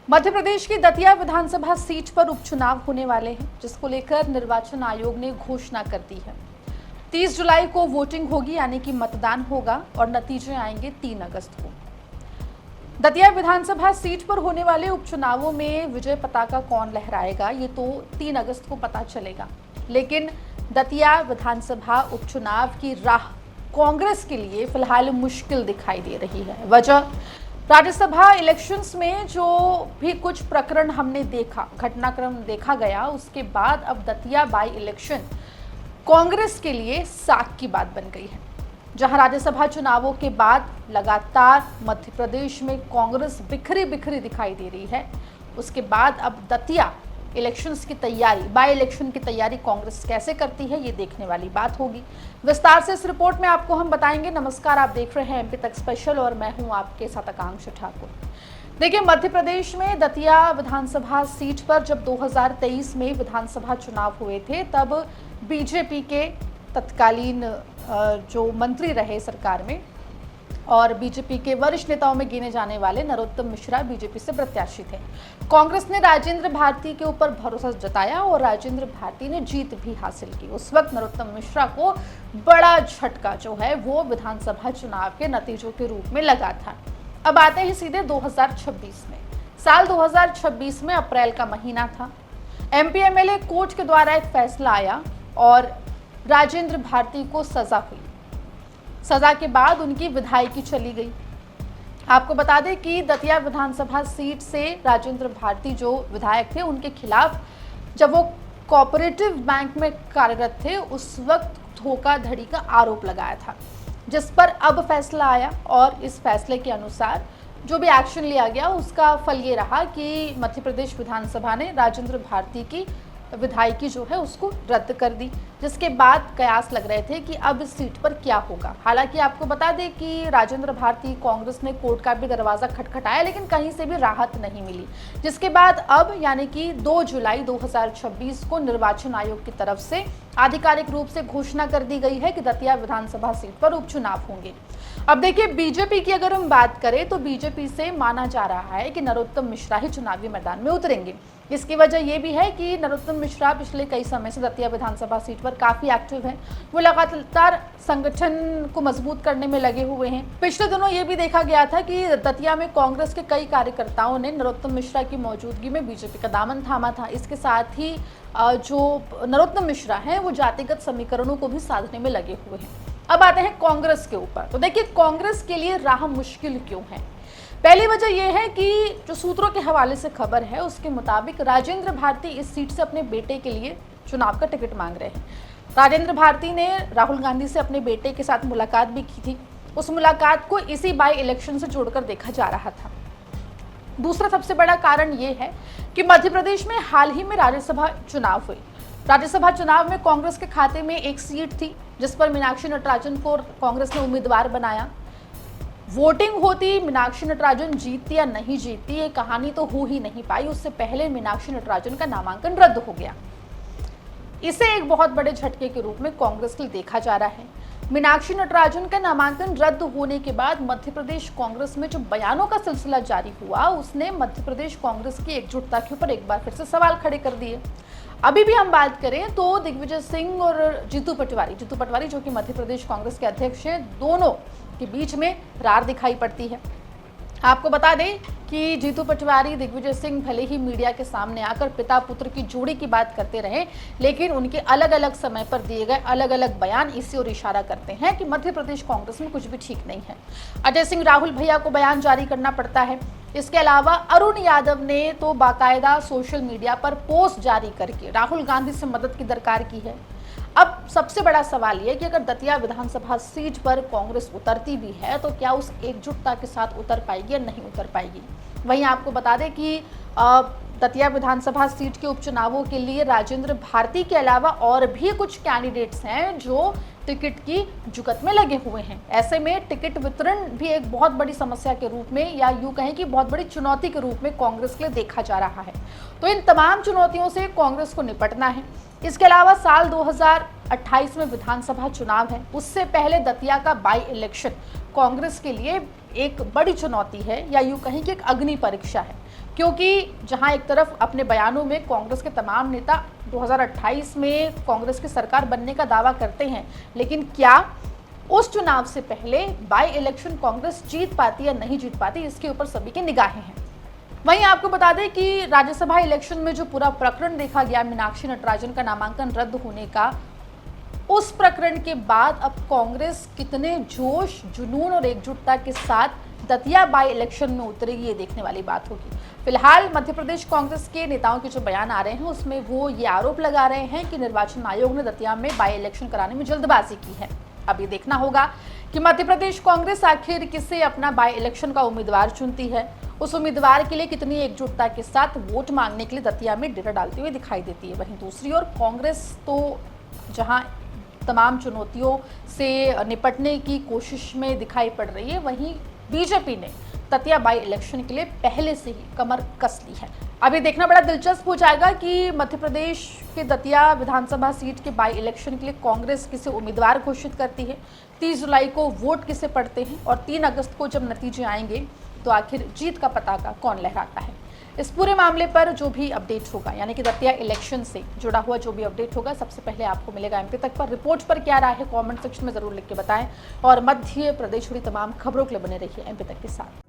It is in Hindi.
मध्य प्रदेश की दतिया विधानसभा सीट पर उपचुनाव होने वाले हैं, जिसको लेकर निर्वाचन आयोग ने घोषणा कर दी है। 30 जुलाई को वोटिंग होगी, यानी कि मतदान होगा और नतीजे आएंगे 3 अगस्त को। दतिया विधानसभा सीट पर होने वाले उपचुनावों में विजय पताका कौन लहराएगा, ये तो 3 अगस्त को पता चलेगा। लेकिन दतिया विधानसभा उपचुनाव की राह कांग्रेस के लिए फिलहाल मुश्किल दिखाई दे रही है। वजह, राज्यसभा इलेक्शंस में जो भी कुछ प्रकरण हमने देखा, घटनाक्रम देखा गया, उसके बाद अब दतिया बाई इलेक्शन कांग्रेस के लिए साख की बात बन गई है। जहां राज्यसभा चुनावों के बाद लगातार मध्य प्रदेश में कांग्रेस बिखरी बिखरी दिखाई दे रही है, उसके बाद अब दतिया इलेक्शंस की तैयारी, बाई इलेक्शन की तैयारी कांग्रेस कैसे करती है, ये देखने वाली बात होगी। विस्तार से इस रिपोर्ट में आपको हम बताएंगे। नमस्कार, आप देख रहे हैं एमपी तक स्पेशल और मैं हूं आपके साथ आकांक्षा ठाकुर। देखिए, मध्य प्रदेश में दतिया विधानसभा सीट पर जब 2023 में विधानसभा चुनाव हुए थे, तब बीजेपी के तत्कालीन जो मंत्री रहे सरकार में और बीजेपी के वरिष्ठ नेताओं में गिने जाने वाले नरोत्तम मिश्रा बीजेपी से प्रत्याशी थे। कांग्रेस ने राजेंद्र भारती के ऊपर भरोसा जताया और राजेंद्र भारती ने जीत भी हासिल की। उस वक्त नरोत्तम मिश्रा को बड़ा झटका जो है वो विधानसभा चुनाव के नतीजों के रूप में लगा था। अब आते हैं सीधे 2026 में। साल 2026 में अप्रैल का महीना था। एमपी एमएलए कोर्ट के द्वारा एक फैसला आया और राजेंद्र भारती को सजा हुई। सजा के बाद उनकी विधायकी चली गई। आपको बता दें कि दतिया विधानसभा सीट से राजेंद्र भारती जो विधायक थे, उनके खिलाफ जब वो कोऑपरेटिव बैंक में कार्यरत थे, उस वक्त धोखाधड़ी का आरोप लगाया था, जिस पर अब फैसला आया और इस फैसले के अनुसार जो भी एक्शन लिया गया, उसका फल ये रहा कि मध्य प्रदेश विधानसभा ने राजेंद्र भारती की विधायकी जो है उसको रद्द कर दी, जिसके बाद कयास लग रहे थे कि अब इस सीट पर क्या होगा। हालांकि आपको बता दें कि राजेंद्र भारती, कांग्रेस ने कोर्ट का भी दरवाजा खटखटाया, लेकिन कहीं से भी राहत नहीं मिली, जिसके बाद अब यानी कि 2 जुलाई 2026 को निर्वाचन आयोग की तरफ से आधिकारिक रूप से घोषणा कर दी गई है कि दतिया विधानसभा सीट पर उपचुनाव होंगे। अब देखिए, बीजेपी की अगर हम बात करें तो बीजेपी से माना जा रहा है कि नरोत्तम मिश्रा ही चुनावी मैदान में उतरेंगे। इसकी वजह यह भी है कि नरोत्तम मिश्रा पिछले कई समय से दतिया विधानसभा सीट पर काफी एक्टिव हैं। वो लगातार संगठन को मजबूत करने में लगे हुए हैं। पिछले दिनों ये भी देखा गया था कि दतिया में कांग्रेस के कई कार्यकर्ताओं ने नरोत्तम मिश्रा की मौजूदगी में बीजेपी का दामन थामा था। इसके साथ ही जो नरोत्तम मिश्रा हैं, वो जातिगत समीकरणों को भी साधने में लगे हुए हैं। अब आते हैं कांग्रेस के ऊपर। तो देखिए, कांग्रेस के लिए राह मुश्किल क्यों है? पहली वजह यह है कि जो सूत्रों के हवाले से खबर है, उसके मुताबिक राजेंद्र भारती इस सीट से अपने बेटे के लिए चुनाव का टिकट मांग रहे हैं। राजेंद्र भारती ने राहुल गांधी से अपने बेटे के साथ मुलाकात भी की थी। उस मुलाकात को इसी बाई इलेक्शन से जोड़कर देखा जा रहा था। दूसरा सबसे बड़ा कारण यह है कि मध्य प्रदेश में हाल ही में राज्यसभा चुनाव हुए। राज्यसभा चुनाव में कांग्रेस के खाते में एक सीट थी, जिस पर मीनाक्षी नटराजन को कांग्रेस ने उम्मीदवार बनाया। वोटिंग होती, मीनाक्षी नटराजन जीतती या नहीं जीतती, ये कहानी तो हो ही नहीं पाई। उससे पहले मीनाक्षी नटराजन का नामांकन रद्द हो गया। इसे एक बहुत बड़े झटके के रूप में कांग्रेस के लिए देखा जा रहा है। मीनाक्षी नटराजन का नामांकन रद्द होने के बाद मध्य प्रदेश कांग्रेस में जो बयानों का सिलसिला जारी हुआ, उसने मध्य प्रदेश कांग्रेस की एकजुटता के ऊपर एक बार फिर से सवाल खड़े कर दिए। अभी भी हम बात करें तो दिग्विजय सिंह और जीतू पटवारी जो कि मध्य प्रदेश कांग्रेस के अध्यक्ष हैं, दोनों के बीच में रार दिखाई पड़ती है। आपको बता दें कि जीतू पटवारी, दिग्विजय सिंह भले ही मीडिया के सामने आकर पिता पुत्र की जोड़ी की बात करते रहे, लेकिन उनके अलग अलग समय पर दिए गए अलग अलग बयान इसी ओर इशारा करते हैं कि मध्य प्रदेश कांग्रेस में कुछ भी ठीक नहीं है। अजय सिंह राहुल भैया को बयान जारी करना पड़ता है। इसके अलावा अरुण यादव ने तो बाकायदा सोशल मीडिया पर पोस्ट जारी करके राहुल गांधी से मदद की दरकार की है। अब सबसे बड़ा सवाल यह कि अगर दतिया विधानसभा सीट पर कांग्रेस उतरती भी है, तो क्या उस एकजुटता के साथ उतर पाएगी या नहीं उतर पाएगी? वहीं आपको बता दें कि दतिया विधानसभा सीट के उपचुनावों के लिए राजेंद्र भारती के अलावा और भी कुछ कैंडिडेट्स हैं जो टिकट की जुगत में लगे हुए हैं। ऐसे में टिकट वितरण भी एक बहुत बड़ी समस्या के रूप में, या यूं कहें कि बहुत बड़ी चुनौती के रूप में कांग्रेस के लिए देखा जा रहा है। तो इन तमाम चुनौतियों से कांग्रेस को निपटना है। इसके अलावा साल 2028 में विधानसभा चुनाव है, उससे पहले दतिया का बाई इलेक्शन कांग्रेस के लिए एक बड़ी चुनौती है, या यूं कहें कि एक अग्नि परीक्षा है, क्योंकि जहां एक तरफ अपने बयानों में कांग्रेस के तमाम नेता 2028 में कांग्रेस की सरकार बनने का दावा करते हैं, लेकिन क्या उस चुनाव से पहले बाई इलेक्शन कांग्रेस जीत पाती या नहीं जीत पाती, इसके ऊपर सभी की निगाहें हैं। वहीं आपको बता दें कि राज्यसभा इलेक्शन में जो पूरा प्रकरण देखा गया मीनाक्षी नटराजन का नामांकन रद्द होने का, उस प्रकरण के बाद अब कांग्रेस कितने जोश, जुनून और एकजुटता के साथ दतिया बाई इलेक्शन में उतरेगी, ये देखने वाली बात होगी। फिलहाल मध्य प्रदेश कांग्रेस के नेताओं के जो बयान आ रहे हैं उसमें वो ये आरोप लगा रहे हैं कि निर्वाचन आयोग ने दतिया में बाई इलेक्शन कराने में जल्दबाजी की है। अब ये देखना होगा कि मध्य प्रदेश कांग्रेस आखिर किसे अपना बाई इलेक्शन का उम्मीदवार चुनती है, उस उम्मीदवार के लिए कितनी एकजुटता के साथ वोट मांगने के लिए दतिया में डेरा डालती हुई दिखाई देती है। वहीं दूसरी ओर कांग्रेस तो जहां तमाम चुनौतियों से निपटने की कोशिश में दिखाई पड़ रही है, वहीं बीजेपी ने दतिया बाई इलेक्शन के लिए पहले से ही कमर कस ली है। अभी देखना बड़ा दिलचस्प हो जाएगा कि मध्य प्रदेश के दतिया विधानसभा सीट के बाई इलेक्शन के लिए कांग्रेस किसे उम्मीदवार घोषित करती है, 30 जुलाई को वोट किसे पड़ते हैं और 3 अगस्त को जब नतीजे आएंगे तो आखिर जीत का पताका कौन लहराता है। इस पूरे मामले पर जो भी अपडेट होगा, यानी कि दतिया इलेक्शन से जुड़ा हुआ जो भी अपडेट होगा, सबसे पहले आपको मिलेगा एमपी तक पर। रिपोर्ट पर क्या राय है कमेंट सेक्शन में जरूर लिख के बताएं और मध्य प्रदेश जुड़ी तमाम खबरों के लिए बने रहिए एमपी तक के साथ।